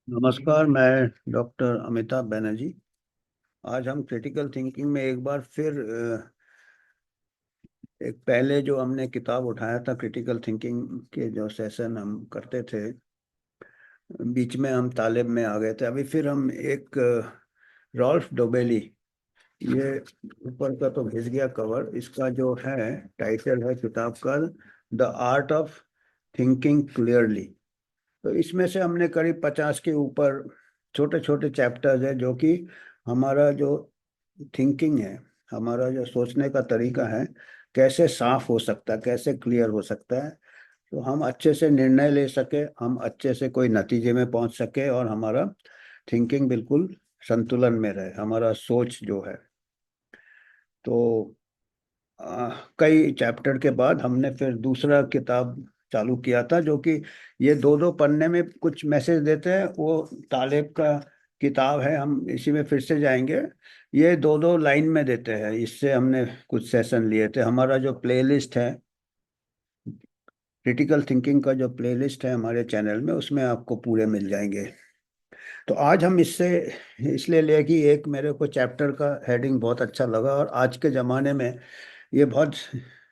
नमस्कार। मैं डॉक्टर अमिताभ बनर्जी। आज हम क्रिटिकल थिंकिंग में एक बार फिर एक पहले जो हमने किताब उठाया था क्रिटिकल थिंकिंग के जो सेशन हम करते थे, बीच में हम तालिब में आ गए थे। अभी फिर हम एक रॉल्फ डोबेली, ये ऊपर का तो घिस गया कवर, इसका जो है टाइटल है किताब का the art of thinking clearly. तो इसमें से हमने करीब 50 के ऊपर छोटे छोटे चैप्टर्स है जो कि हमारा जो थिंकिंग है, हमारा जो सोचने का तरीका है, कैसे साफ हो सकता है, कैसे क्लियर हो सकता है, तो हम अच्छे से निर्णय ले सके, हम अच्छे से कोई नतीजे में पहुंच सके और हमारा थिंकिंग बिल्कुल संतुलन में रहे, हमारा सोच जो है। तो कई चैप्टर के बाद हमने फिर दूसरा किताब चालू किया था जो कि ये दो दो पन्ने में कुछ मैसेज देते हैं, वो तालेब का किताब है, हम इसी में फिर से जाएंगे। ये दो दो लाइन में देते हैं, इससे हमने कुछ सेशन लिए थे। हमारा जो प्लेलिस्ट है, क्रिटिकल थिंकिंग का जो प्लेलिस्ट है हमारे चैनल में, उसमें आपको पूरे मिल जाएंगे। तो आज हम इससे इसलिए लिए कि एक मेरे को चैप्टर का हेडिंग बहुत अच्छा लगा, और आज के ज़माने में ये बहुत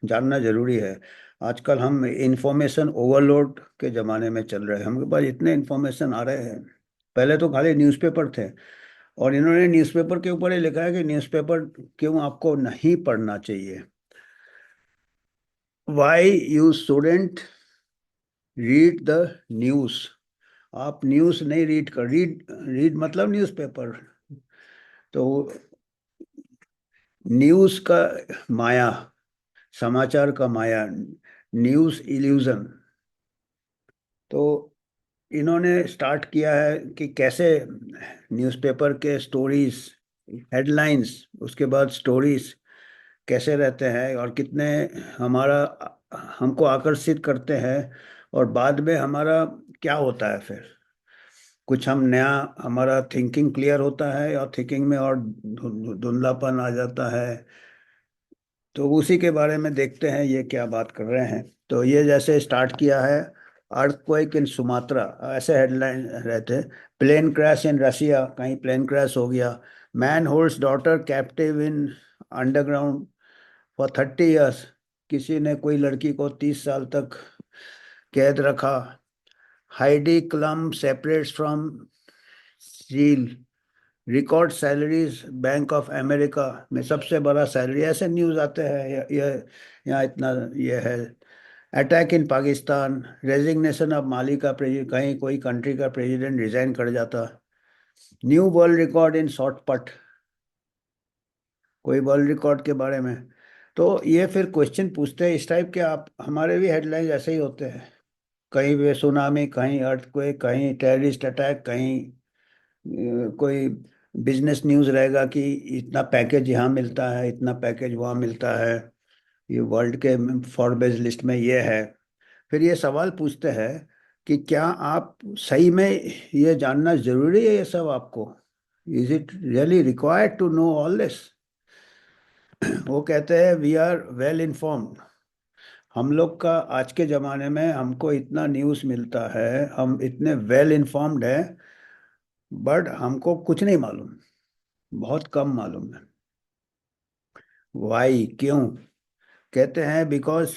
जानना जरूरी है। आजकल हम इंफॉर्मेशन ओवरलोड के ज़माने में चल रहे हैं, हमके पास इतने इंफॉर्मेशन आ रहे हैं। पहले तो खाली न्यूज़पेपर थे, और इन्होंने न्यूज़पेपर के ऊपर ये लिखा है कि न्यूज़पेपर क्यों आपको नहीं पढ़ना चाहिए। Why you student read the news. आप न्यूज़ नहीं रीड कर, रीड रीड मतलब न्यूज़पेपर। तो न्यूज़ का माया, समाचार का माया, न्यूज़ इल्यूजन। तो इन्होंने स्टार्ट किया है कि कैसे न्यूज़पेपर के स्टोरीज, हेडलाइंस, उसके बाद स्टोरीज कैसे रहते हैं और कितने हमारा हमको आकर्षित करते हैं, और बाद में हमारा क्या होता है फिर। कुछ हम नया, हमारा थिंकिंग क्लियर होता है और थिंकिंग में और धुंधलापन आ जाता है। तो उसी के बारे में देखते हैं ये क्या बात कर रहे हैं। तो ये जैसे स्टार्ट किया है, अर्थक्वेक इन सुमात्रा, ऐसे हेडलाइन रहते। प्लेन क्रैश इन रशिया, कहीं प्लेन क्रैश हो गया। Man holds daughter captive in underground for 30 years, किसी ने कोई लड़की को 30 साल तक कैद रखा। Heidi क्लम separates from seal, record salaries bank of America में सबसे बड़ा सैलरी, ऐसे न्यूज़ आते हैं। यहाँ इतना ये है। Attack in Pakistan, resignation of Mali का प्रेसिडेंट, कहीं कोई कंट्री का प्रेसिडेंट रिजाइन कर जाता। न्यू वर्ल्ड रिकॉर्ड इन शॉर्टपट, कोई वर्ल्ड रिकॉर्ड के बारे में। तो ये फिर क्वेश्चन पूछते हैं इस टाइप के। आप हमारे भी हेडलाइन ऐसे ही होते हैं, कहीं वे सुनामी, कहीं अर्थक्वेक, कहीं टेररिस्ट अटैक, कहीं कोई बिजनेस न्यूज़ रहेगा कि इतना पैकेज यहाँ मिलता है, इतना पैकेज वहाँ मिलता है, ये वर्ल्ड के फॉरबेज लिस्ट में ये है। फिर ये सवाल पूछते हैं कि क्या आप सही में ये जानना जरूरी है ये सब आपको, is it really required to know all this. वो कहते हैं वी आर वेल इन्फॉर्म्ड। हम लोग का आज के ज़माने में हमको इतना न्यूज़ मिलता है, हम इतने वेल इन्फॉर्म्ड हैं, बट हमको कुछ नहीं मालूम, बहुत कम मालूम है। वाई, क्यों? कहते हैं बिकॉज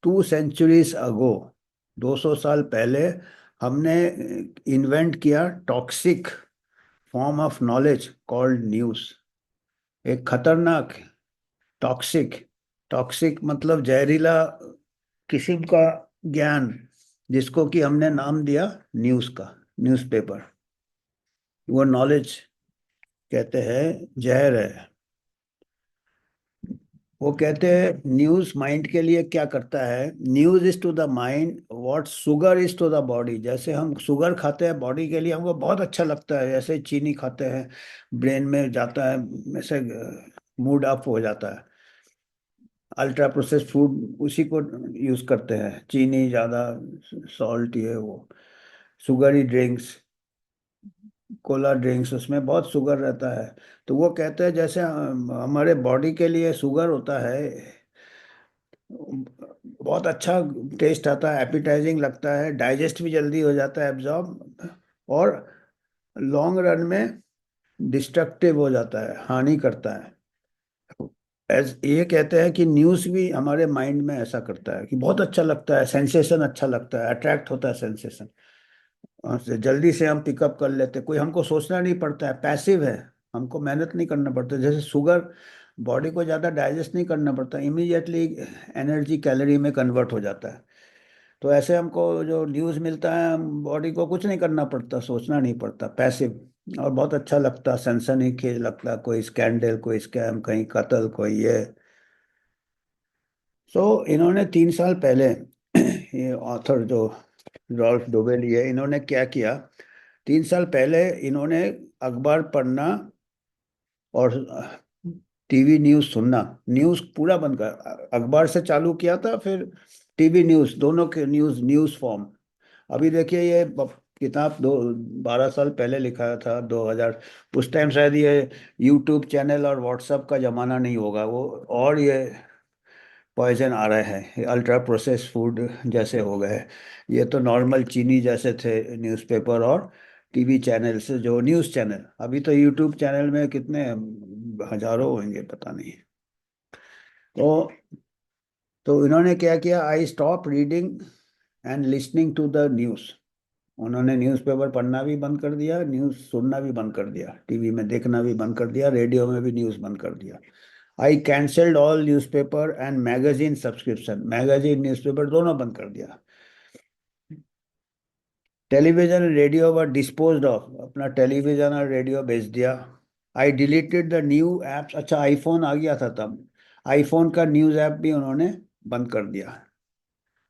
2 सेंचुरीज अगो, 200 साल पहले हमने इन्वेंट किया toxic form of knowledge called news. एक खतरनाक, टॉक्सिक, टॉक्सिक मतलब जहरीला किस्म का ज्ञान, जिसको कि हमने नाम दिया न्यूज़ का, न्यूज़पेपर। वो नॉलेज कहते हैं जहर है। वो कहते हैं न्यूज़ माइंड के लिए क्या करता है, news is to the mind what sugar is to the body. जैसे हम शुगर खाते हैं बॉडी के लिए हमको बहुत अच्छा लगता है, जैसे चीनी खाते हैं ब्रेन में जाता है, वैसे मूड अप हो जाता है। अल्ट्रा प्रोसेस्ड फूड उसी को यूज करते हैं, चीनी ज़्यादा, सॉल्ट, ये वो, शुगरी ड्रिंक्स, कोला ड्रिंक्स, उसमें बहुत शुगर रहता है। तो वो कहते हैं जैसे हमारे बॉडी के लिए शुगर होता है, बहुत अच्छा टेस्ट आता है, एपिटाइजिंग लगता है, डाइजेस्ट भी जल्दी हो जाता है, एब्जॉर्ब, और लॉन्ग रन में डिस्ट्रक्टिव हो जाता है, हानि करता है। एज ये कहते हैं कि न्यूज़ भी हमारे माइंड में ऐसा करता है कि बहुत अच्छा लगता है, सेंसेशन अच्छा लगता है, अट्रैक्ट होता है सेंसेशन, और से जल्दी से हम पिकअप कर लेते हैं, कोई हमको सोचना नहीं पड़ता है, पैसिव है, हमको मेहनत नहीं करना पड़ता। जैसे शुगर बॉडी को ज़्यादा डाइजेस्ट नहीं करना पड़ता, इमीडिएटली एनर्जी कैलोरी में कन्वर्ट हो जाता है। तो ऐसे हमको जो न्यूज़ मिलता है, बॉडी को कुछ नहीं करना पड़ता, सोचना नहीं पड़ता, पैसिव, और बहुत अच्छा लगता, सनसनीखेज लगता, कोई स्कैंडल, कोई स्कैम, कहीं कत्ल, कोई ये। सो इन्होंने 3 साल पहले ये ऑथर जो रॉल्फ डोवेली है, इन्होंने क्या किया, 3 साल पहले इन्होंने अखबार पढ़ना और टीवी न्यूज़ सुनना, न्यूज़ पूरा बंद कर, अखबार से चालू किया था, फिर टीवी न्यूज़, दोनों के न्यूज़, न्यूज़ फॉर्म। अभी देखिए ये किताब 12 साल पहले लिखा था, 2000, उस टाइम शायद ये यूट्यूब चैनल और व्हाट्सएप का जमाना नहीं होगा वो, और ये पॉइजन आ रहे हैं, अल्ट्रा प्रोसेस फूड जैसे हो गए। ये तो नॉर्मल चीनी जैसे थे न्यूज़पेपर और टीवी चैनल से, जो न्यूज़ चैनल, अभी तो यूट्यूब चैनल में कितने हजारों होंगे पता नहीं। तो इन्होंने क्या किया, I stop reading and listening to the news. उन्होंने न्यूज़पेपर पढ़ना भी बंद कर दिया, न्यूज़ सुनना भी बंद कर दिया, टीवी में देखना भी बंद कर दिया, रेडियो में भी न्यूज़ बंद कर दिया। I cancelled all newspaper and magazine subscription, magazine newspaper दोनों बंद कर दिया। Television radio were disposed off, अपना टेलीविजन और रेडियो बेच दिया। I deleted the new apps, अच्छा आईफोन आ गया था तब, आईफोन का न्यूज़ ऐप भी उन्होंने बंद कर दिया।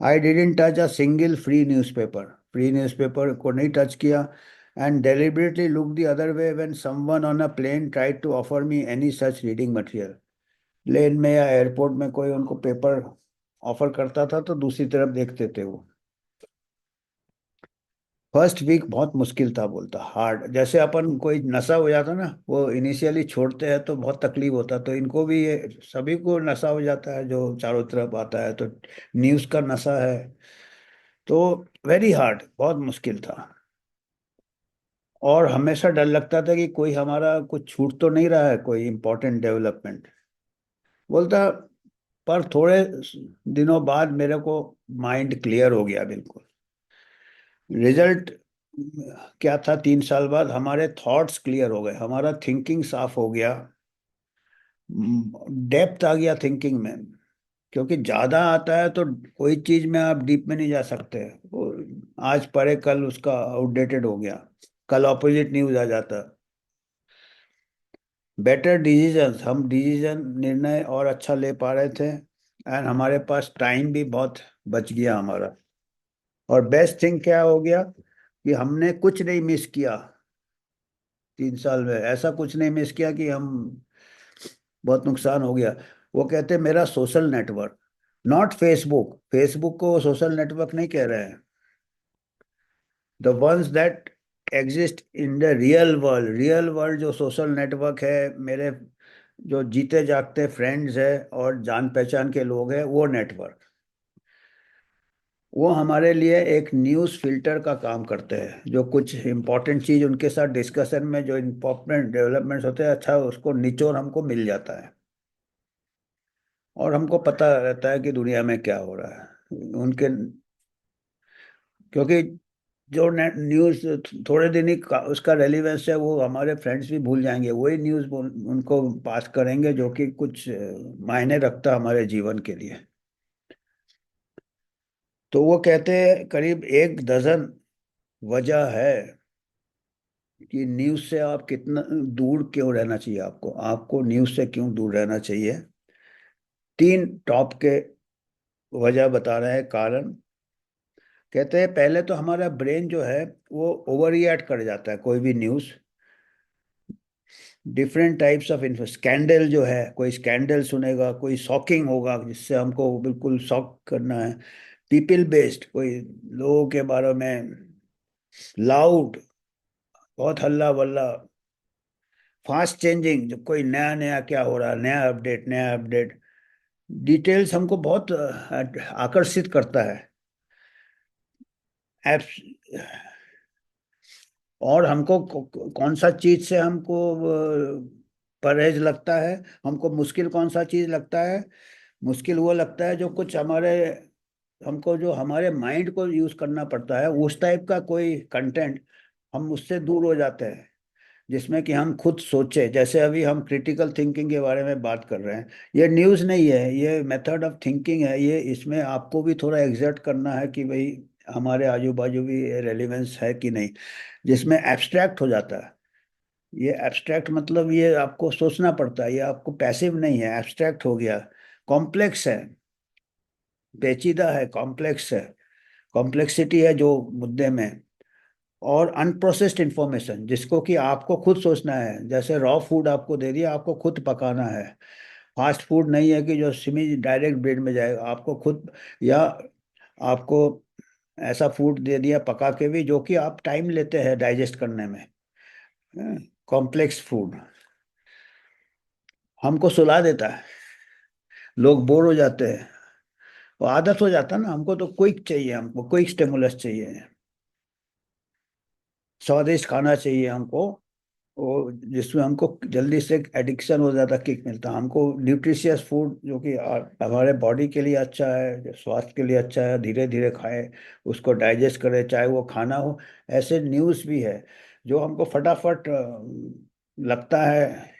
I didn't touch a single free newspaper, free newspaper को नहीं टच किया। And deliberately look the other way when someone on a plane tried to offer me any such reading material. Plane में या एयरपोर्ट में कोई उनको paper offer करता था तो दूसरी तरफ देखते थे वो। फर्स्ट वीक बहुत मुश्किल था, बोलता, हार्ड, जैसे अपन कोई नशा हो जाता ना, वो इनिशियली छोड़ते हैं तो बहुत तकलीफ होता है, तो इनको भी ये, सभी को नशा हो जाता है जो चारों तरफ आता है, तो न्यूज़ का नशा है। तो वेरी हार्ड, बहुत मुश्किल था। और हमेशा डर लगता था कि कोई हमारा कुछ छूट तो नहीं रहा है, कोई इंपॉर्टेंट डेवलपमेंट, बोलता। पर थोड़े दिनों बाद मेरे को माइंड क्लियर हो गया बिल्कुल। रिजल्ट क्या था, 3 साल बाद हमारे थॉट्स क्लियर हो गए, हमारा थिंकिंग साफ हो गया, डेप्थ आ गया थिंकिंग में। क्योंकि ज्यादा आता है तो कोई चीज में आप डीप में नहीं जा सकते, वो आज पढ़े कल उसका आउटडेटेड हो गया, कल ऑपोजिट न्यूज आ जाता। बेटर डिसीजंस, हम डिसीजन, निर्णय और अच्छा ले पा रहे थे, एंड हमारे पास टाइम भी बहुत बच गया हमारा। और बेस्ट थिंग क्या हो गया कि हमने कुछ नहीं मिस किया, 3 साल में ऐसा कुछ नहीं मिस किया कि हम बहुत नुकसान हो गया। वो कहते हैं मेरा social network, not Facebook, Facebook को सोशल नेटवर्क नहीं कह रहे हैं, the ones that exist in the real world, real world जो सोशल नेटवर्क है, मेरे जो जीते जागते फ्रेंड्स है और जान पहचान के लोग हैं, वो नेटवर्क, वो हमारे लिए एक न्यूज़ फिल्टर का काम करते हैं, जो कुछ इंपॉर्टेंट चीज़ उनके साथ डिस्कशन में जो इंपॉर्टेंट डेवलपमेंट्स होते हैं, अच्छा उसको निचोड़ हमको मिल जाता है, और हमको पता रहता है कि दुनिया में क्या हो रहा है उनके। क्योंकि जो न्यूज़ थोड़े दिन ही उसका रेलिवेंस है, वो हमारे फ्रेंड्स भी भूल जाएंगे, वही न्यूज़ उनको पास करेंगे जो कि कुछ मायने रखता है हमारे जीवन के लिए। तो वो कहते हैं करीब 1 दर्जन वजह है कि न्यूज़ से आप कितना दूर क्यों रहना चाहिए, आपको आपको न्यूज़ से क्यों दूर रहना चाहिए। 3 टॉप के वजह बता रहे हैं, कारण। कहते हैं पहले तो हमारा ब्रेन जो है वो ओवर रिएक्ट कर जाता है, कोई भी news, different types of info, scandal जो है, कोई स्कैंडल सुनेगा, कोई शॉकिंग होगा जिससे हमको बिल्कुल शॉक करना है, पीपल बेस्ड, कोई लोगों के बारे में, लाउड, बहुत हल्ला वल्ला, फास्ट चेंजिंग, जो कोई नया नया क्या हो रहा है, नया अपडेट, नया अपडेट, डिटेल्स हमको बहुत आकर्षित करता है। एप्स, और हमको कौन सा चीज से हमको परहेज लगता है, हमको मुश्किल कौन सा चीज लगता है। मुश्किल वो लगता है जो कुछ हमारे, हमको जो हमारे माइंड को यूज करना पड़ता है, उस टाइप का कोई कंटेंट हम उससे दूर हो जाते हैं, जिसमें कि हम खुद सोचे। जैसे अभी हम क्रिटिकल थिंकिंग के बारे में बात कर रहे हैं, ये न्यूज़ नहीं है, ये मेथड ऑफ थिंकिंग है। ये इसमें आपको भी थोड़ा एग्जर्ट करना है कि भाई हमारे आजू बाजू भी रेलिवेंस है कि नहीं, जिसमें एब्स्ट्रैक्ट हो जाता है। ये एब्स्ट्रैक्ट मतलब ये आपको सोचना पड़ता है, ये आपको पैसिव नहीं है, एब्स्ट्रैक्ट हो गया। कॉम्प्लेक्स है, पेचीदा है, कॉम्प्लेक्स है, कॉम्प्लेक्सिटी है जो मुद्दे में। और अनप्रोसेस्ड इंफॉर्मेशन जिसको कि आपको खुद सोचना है, जैसे रॉ फूड आपको दे दिया, आपको खुद पकाना है। फास्ट फूड नहीं है कि जो सिमी डायरेक्ट ब्रेड में जाएगा, आपको खुद, या आपको ऐसा फूड दे दिया पका के भी जो कि आप टाइम लेते हैं डाइजेस्ट करने में, कॉम्प्लेक्स फूड हमको सुला देता है। लोग बोर हो जाते हैं, वो आदत हो जाता है ना, हमको तो क्विक चाहिए, हमको क्विक स्टिमुलस चाहिए, स्वादिष्ट खाना चाहिए हमको, वो जिसमें हमको जल्दी से एडिक्शन हो जाता, किक मिलता। हमको न्यूट्रिशियस फूड जो कि हमारे बॉडी के लिए अच्छा है, जो स्वास्थ्य के लिए अच्छा है, धीरे धीरे खाए, उसको डाइजेस्ट करे, चाहे वो खाना हो। ऐसे न्यूज़ भी है जो हमको फटाफट लगता है,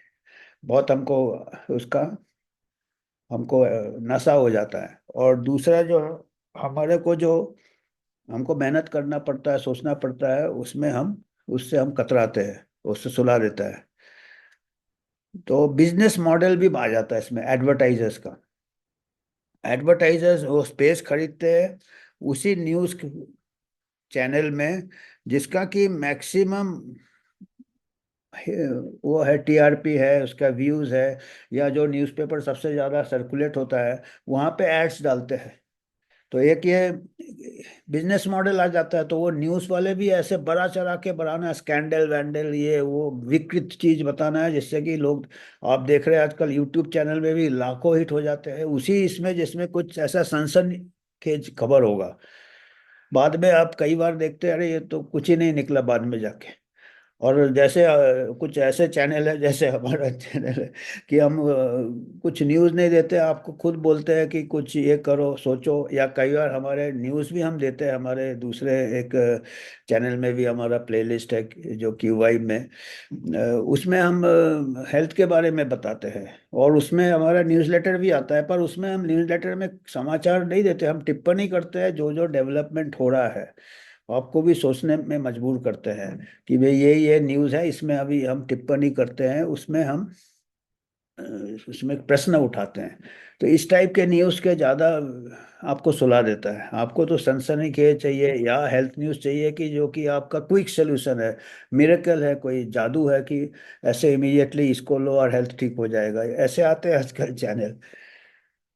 बहुत हमको उसका, हमको नशा हो जाता है। और दूसरा जो हमारे को जो हमको मेहनत करना पड़ता है, सोचना पड़ता है, उसमें हम, उससे हम कतराते हैं, उससे सुला देता है। तो बिजनेस मॉडल भी आ जाता है इसमें एडवर्टाइजर्स का। एडवर्टाइजर्स वो स्पेस खरीदते हैं उसी न्यूज़ चैनल में जिसका कि मैक्सिमम वो है, टीआरपी है, उसका व्यूज है, या जो न्यूज़पेपर सबसे ज़्यादा सर्कुलेट होता है, वहाँ पे एड्स डालते हैं। तो एक ये बिजनेस मॉडल आ जाता है। तो वो न्यूज़ वाले भी ऐसे बड़ा चढ़ा के बढ़ाना है, स्कैंडल वैंडल, ये वो विकृत चीज बताना है, जिससे कि लोग, आप देख रहे हैं आजकल यूट्यूब चैनल में भी लाखों हिट हो जाते हैं उसी इसमें, जिसमें कुछ ऐसा सनसनीखेज खबर होगा। बाद में आप कई बार देखते हैं, अरे ये तो कुछ ही नहीं निकला बाद में जाके। और जैसे कुछ ऐसे चैनल है, जैसे हमारा चैनल है, कि हम कुछ न्यूज़ नहीं देते, आपको खुद बोलते हैं कि कुछ ये करो, सोचो। या कई बार हमारे न्यूज़ भी हम देते हैं, हमारे दूसरे एक चैनल में भी हमारा प्लेलिस्ट है जो QY में, उसमें हम हेल्थ के बारे में बताते हैं। और उसमें हमारा न्यूज़लेटर भी आता है, पर उसमें हम न्यूज़लेटर में समाचार नहीं देते, हम टिप्पणी करते हैं जो जो डेवलपमेंट हो रहा है, आपको भी सोचने में मजबूर करते हैं कि भाई ये न्यूज़ है, इसमें अभी हम टिप्पणी करते हैं, उसमें हम अ, उसमें प्रश्न उठाते हैं। तो इस टाइप के न्यूज़ के ज़्यादा आपको सुला देता है। आपको तो सनसनीखेज चाहिए या हेल्थ न्यूज़ चाहिए कि जो कि आपका क्विक सोल्यूशन है, मिरेकल है, कोई जादू है कि ऐसे इमीडिएटली इसको लो और हेल्थ ठीक हो जाएगा, ऐसे आते हैं आजकल चैनल।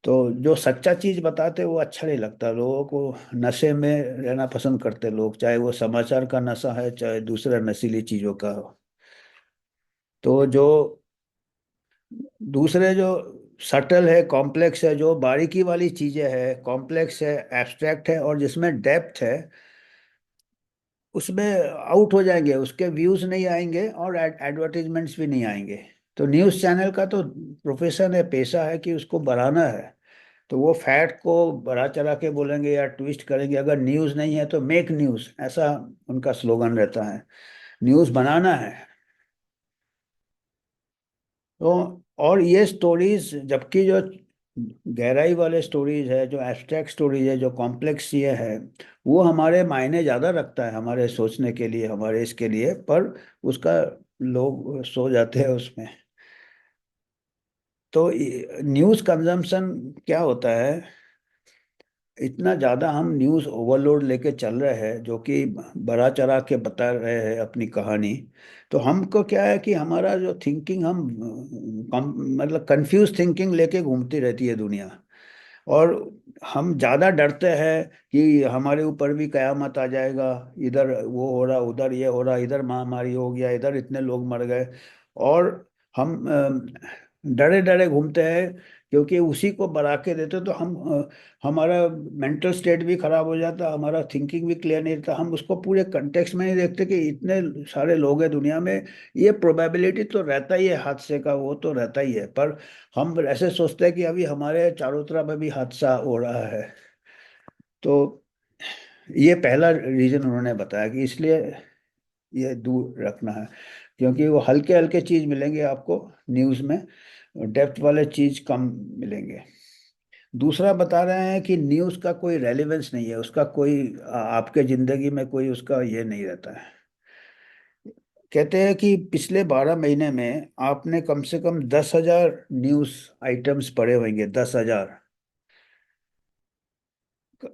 तो जो सच्चा चीज बताते वो अच्छा नहीं लगता लोगों को। नशे में रहना पसंद करते लोग, चाहे वो समाचार का नशा है, चाहे दूसरा नशीली चीजों का हो। तो जो दूसरे जो सटल है, कॉम्प्लेक्स है, जो बारीकी वाली चीजें है, कॉम्प्लेक्स है, एब्स्ट्रैक्ट है, और जिसमें डेप्थ है, उसमें आउट हो जाएंगे, उसके व्यूज नहीं आएंगे और एडवर्टीजमेंट्स भी नहीं आएंगे। तो न्यूज़ चैनल का तो प्रोफेशन है, पेशा है कि उसको बढ़ाना है। तो वो फैक्ट को बढ़ा चढ़ा के बोलेंगे या ट्विस्ट करेंगे। अगर न्यूज़ नहीं है तो मेक न्यूज़, ऐसा उनका स्लोगन रहता है। न्यूज़ बनाना है। तो और ये स्टोरीज, जबकि जो गहराई वाले स्टोरीज है, जो एब्स्ट्रैक्ट स्टोरीज है, जो कॉम्प्लेक्स ये है, वो हमारे मायने ज़्यादा रखता है हमारे सोचने के लिए, हमारे इसके लिए। पर उसका लोग सो जाते हैं उसमें। तो न्यूज़ कंजम्पशन क्या होता है, इतना ज़्यादा हम न्यूज़ ओवरलोड लेके चल रहे हैं, जो कि बढ़ा चढ़ा के बता रहे हैं अपनी कहानी। तो हमको क्या है कि हमारा जो थिंकिंग, हम मतलब कंफ्यूज थिंकिंग लेके घूमती रहती है दुनिया। और हम ज़्यादा डरते हैं कि हमारे ऊपर भी कयामत आ जाएगा, इधर वो हो रहा, उधर ये हो रहा, इधर महामारी हो गया, इधर इतने लोग मर गए। और हम डरे डरे घूमते हैं क्योंकि उसी को बढ़ा के देते तो हम हमारा मेंटल स्टेट भी खराब हो जाता, हमारा थिंकिंग भी क्लियर नहीं रहता। हम उसको पूरे कंटेक्स्ट में नहीं देखते कि इतने सारे लोग हैं दुनिया में, ये प्रोबेबिलिटी तो रहता ही है हादसे का, वो तो रहता ही है, पर हम ऐसे सोचते हैं कि अभी हमारे चारों तरफ अभी हादसा हो रहा है। तो ये पहला रीजन उन्होंने बताया कि इसलिए ये दूर रखना है, क्योंकि वो हल्के हल्के चीज मिलेंगे आपको न्यूज़ में, डेप्थ वाले चीज कम मिलेंगे। दूसरा बता रहे हैं कि न्यूज़ का कोई रेलेवेंस नहीं है, उसका कोई आपके जिंदगी में कोई उसका ये नहीं रहता है। कहते हैं कि पिछले 12 महीने में आपने कम से कम 10,000 न्यूज़ आइटम्स पढ़े होंगे, 10,000।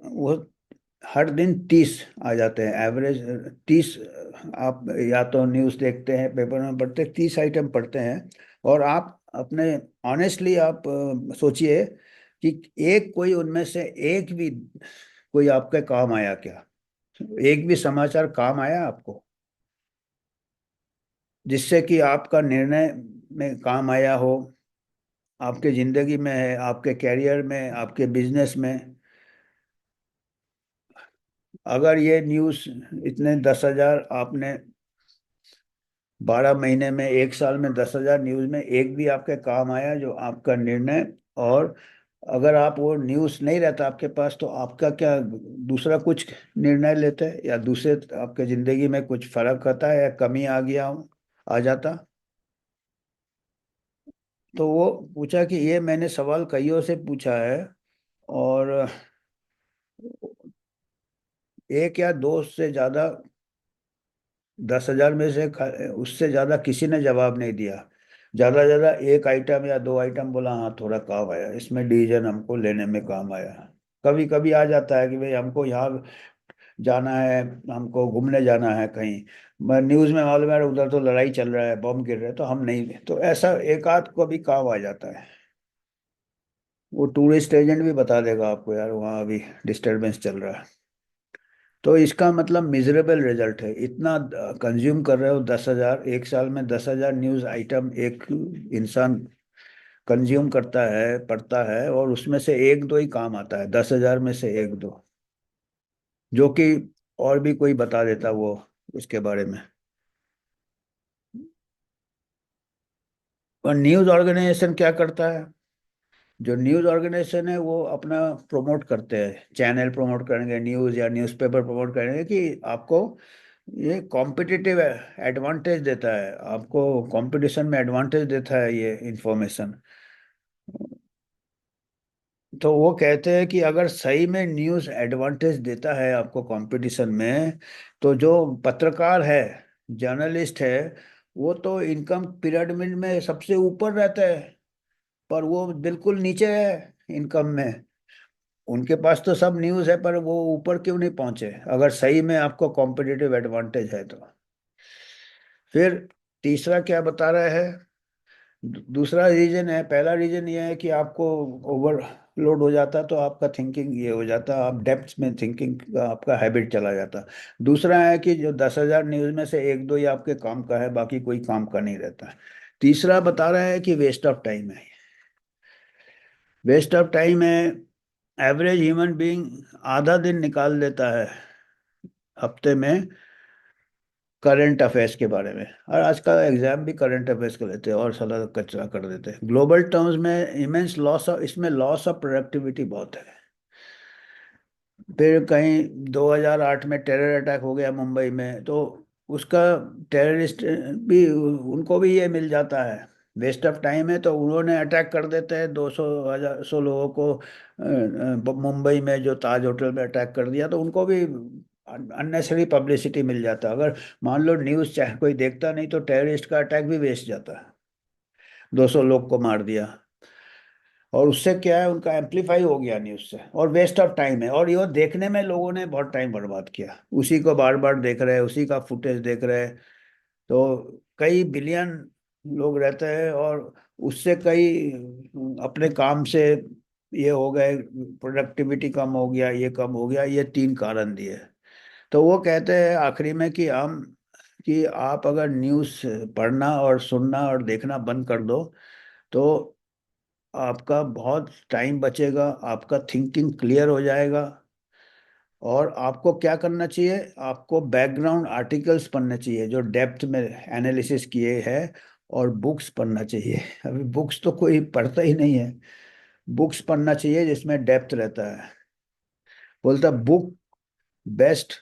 वो हर दिन 30 आ जाते हैं एवरेज, 30। आप या तो न्यूज़ देखते हैं, पेपर में पढ़ते, 30 आइटम पढ़ते हैं। और आप अपने ऑनेस्टली आप सोचिए कि एक कोई उनमें से एक भी कोई आपके काम आया क्या? एक भी समाचार काम आया आपको, जिससे कि आपका निर्णय में काम आया हो, आपके जिंदगी में है, आपके कैरियर में, आपके बिजनेस में? अगर ये न्यूज़ इतने 10,000 आपने 12 महीने में, एक साल में 10,000 न्यूज़ में एक भी आपके काम आया जो आपका निर्णय, और अगर आप वो न्यूज़ नहीं रहता आपके पास तो आपका क्या दूसरा कुछ निर्णय लेते या दूसरे आपके जिंदगी में कुछ फर्क आता है या कमी आ गया हो, आ जाता? तो वो पूछा कि ये मैंने सवाल कईयों से पूछा है, और एक या दो से ज्यादा, 10,000 में से उससे ज्यादा किसी ने जवाब नहीं दिया। ज्यादा ज्यादा एक आइटम या दो आइटम बोला, हाँ थोड़ा काम आया, इसमें डिसीजन हमको लेने में काम आया। कभी कभी आ जाता है कि भाई हमको यहाँ जाना है, हमको घूमने जाना है कहीं, न्यूज में मालूम है उधर तो लड़ाई चल रहा है, बम गिर रहे हैं, तो हम नहीं, तो ऐसा एक आध को भी काम आ जाता है। वो टूरिस्ट एजेंट भी बता देगा आपको, यार वहाँ अभी डिस्टरबेंस चल रहा है। तो इसका मतलब मिजरेबल रिजल्ट है, इतना कंज्यूम कर रहे हो, 10,000 एक साल में, 10,000 न्यूज आइटम एक इंसान कंज्यूम करता है, पढ़ता है, और उसमें से एक दो ही काम आता है, 10,000 में से एक दो, जो कि और भी कोई बता देता वो उसके बारे में। और न्यूज ऑर्गेनाइजेशन क्या करता है? जो न्यूज ऑर्गेनाइजेशन है वो अपना प्रमोट करते हैं, चैनल प्रमोट करेंगे, न्यूज या न्यूज़पेपर प्रमोट करेंगे कि आपको ये कॉम्पिटिटिव एडवांटेज देता है, आपको कंपटीशन में एडवांटेज देता है ये इंफॉर्मेशन। तो वो कहते हैं कि अगर सही में न्यूज़ एडवांटेज देता है आपको कंपटीशन में, तो जो पत्रकार है, जर्नलिस्ट है, वो तो इनकम पिरामिड में सबसे ऊपर रहता है, पर वो बिल्कुल नीचे है इनकम में। उनके पास तो सब न्यूज़ है, पर वो ऊपर क्यों नहीं पहुंचे, अगर सही में आपको कॉम्पिटिटिव एडवांटेज है तो? फिर तीसरा क्या बता रहा है? दूसरा रीजन है, पहला रीजन ये है कि आपको ओवरलोड हो जाता तो आपका थिंकिंग ये हो जाता, आप डेप्थ में थिंकिंग का आपका हैबिट चला जाता। दूसरा है कि जो 10,000 न्यूज़ में से एक दो ही आपके काम का है, बाकी कोई काम का नहीं रहता। तीसरा बता रहा है कि वेस्ट ऑफ टाइम है। वेस्ट ऑफ टाइम है। एवरेज ह्यूमन बीइंग आधा दिन निकाल देता है हफ्ते में करंट अफेयर्स के बारे में, और आज का एग्जाम भी करंट अफेयर्स का लेते हैं और साला कचरा कर देते हैं। ग्लोबल टर्म्स में इमेंस लॉस ऑफ, इसमें लॉस ऑफ प्रोडक्टिविटी बहुत है। फिर कहीं 2008 में टेरर अटैक हो गया मुंबई में, तो उसका टेररिस्ट भी, उनको भी ये मिल जाता है, वेस्ट ऑफ टाइम है, तो उन्होंने अटैक कर देते हैं 200 हजार 100 लोगों को। मुंबई में जो ताज होटल में अटैक कर दिया, तो उनको भी अननेसरी पब्लिसिटी मिल जाता है। अगर मान लो न्यूज़ चाहे कोई देखता नहीं तो टेररिस्ट का अटैक भी वेस्ट जाता है, 200 लोग को मार दिया, और उससे क्या है, उनका एम्पलीफाई हो गया न्यूज से, और वेस्ट ऑफ टाइम है। और ये देखने में लोगों ने बहुत टाइम बर्बाद किया, उसी को बार बार देख रहे हैं, उसी का फुटेज देख रहे हैं। तो कई बिलियन लोग रहते हैं, और उससे कई अपने काम से ये हो गए, प्रोडक्टिविटी कम हो गया, ये कम हो गया, ये तीन कारण दिए। तो वो कहते हैं आखिरी में कि आप अगर न्यूज़ पढ़ना और सुनना और देखना बंद कर दो, तो आपका बहुत टाइम बचेगा, आपका थिंकिंग क्लियर हो जाएगा। और आपको क्या करना चाहिए, आपको बैकग्राउंड आर्टिकल्स पढ़ने चाहिए जो डेप्थ में एनालिसिस किए हैं, और बुक्स पढ़ना चाहिए। अभी बुक्स तो कोई पढ़ता ही नहीं है। बुक्स पढ़ना चाहिए जिसमें डेप्थ रहता है। बोलता बुक बेस्ट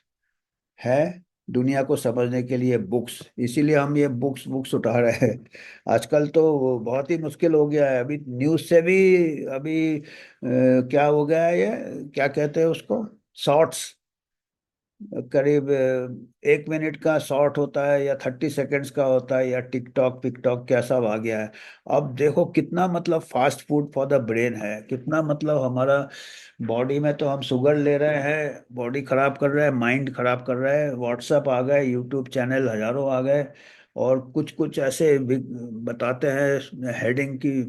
है दुनिया को समझने के लिए, बुक्स। इसीलिए हम ये बुक्स बुक्स उठा रहे हैं। आजकल तो बहुत ही मुश्किल हो गया है, अभी न्यूज़ से भी। अभी क्या हो गया है, ये क्या कहते हैं उसको, शॉर्ट्स। करीब 1 मिनट का शॉर्ट होता है, या 30 सेकेंड्स का होता है, या टिकटॉक पिकटॉक क्या सब आ गया है। अब देखो कितना मतलब fast food for the brain है, कितना मतलब हमारा बॉडी में तो हम शुगर ले रहे हैं, बॉडी खराब कर रहे हैं, माइंड खराब कर रहे हैं। व्हाट्सएप आ गए, यूट्यूब चैनल हजारों आ गए, और कुछ कुछ ऐसे बताते हैं हेडिंग की,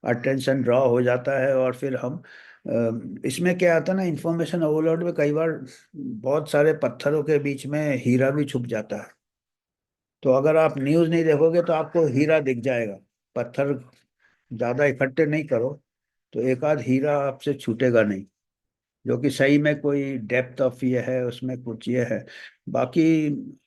अटेंशन ड्रॉ हो जाता है। और फिर हम इसमें क्या आता है ना, इंफॉर्मेशन ओवरलोड में कई बार बहुत सारे पत्थरों के बीच में हीरा भी छुप जाता है। तो अगर आप न्यूज़ नहीं देखोगे तो आपको हीरा दिख जाएगा। पत्थर ज्यादा इकट्ठे नहीं करो तो एक आध हीरा आपसे छूटेगा नहीं, जो कि सही में कोई डेप्थ ऑफ ये है, उसमें कुछ ये है। बाकी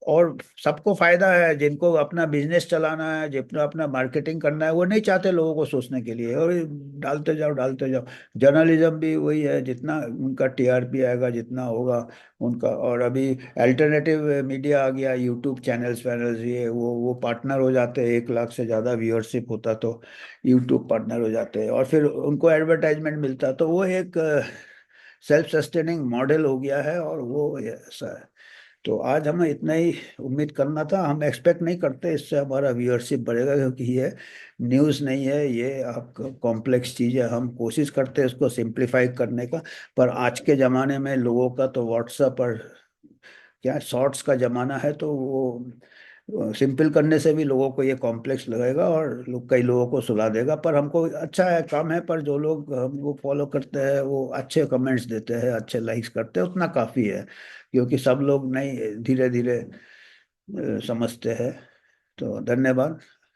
और सबको फायदा है, जिनको अपना बिजनेस चलाना है, जितना अपना मार्केटिंग करना है, वो नहीं चाहते लोगों को सोचने के लिए, और डालते जाओ डालते जाओ। जर्नलिज्म भी वही है, जितना उनका टीआरपी आएगा जितना होगा उनका। और अभी अल्टरनेटिव मीडिया आ गया, यूट्यूब चैनल्स वैनल्स, ये वो पार्टनर हो जाते हैं। 1 लाख से ज़्यादा व्यूअरशिप होता तो यूट्यूब पार्टनर हो जाते हैं, और फिर उनको एडवर्टाइजमेंट मिलता, तो वो एक सेल्फ सस्टेनिंग मॉडल हो गया है, और वो ऐसा है। तो आज हमें इतना ही उम्मीद करना था, हम एक्सपेक्ट नहीं करते इससे हमारा व्यूअरशिप बढ़ेगा, क्योंकि ये न्यूज़ नहीं है, ये आपका कॉम्प्लेक्स चीज़ है। हम कोशिश करते हैं इसको सिंप्लीफाई करने का। पर आज के ज़माने में लोगों का तो व्हाट्सएप और क्या शॉर्ट्स का ज़माना है, तो वो सिंपल करने से भी लोगों को ये कॉम्प्लेक्स लगेगा, और कई लोगों को सुला देगा। पर हमको अच्छा है, काम है, पर जो लोग हमको फॉलो करते हैं वो अच्छे कमेंट्स देते हैं, अच्छे लाइक्स करते हैं, उतना काफ़ी है। क्योंकि सब लोग नहीं, धीरे धीरे समझते हैं। तो धन्यवाद।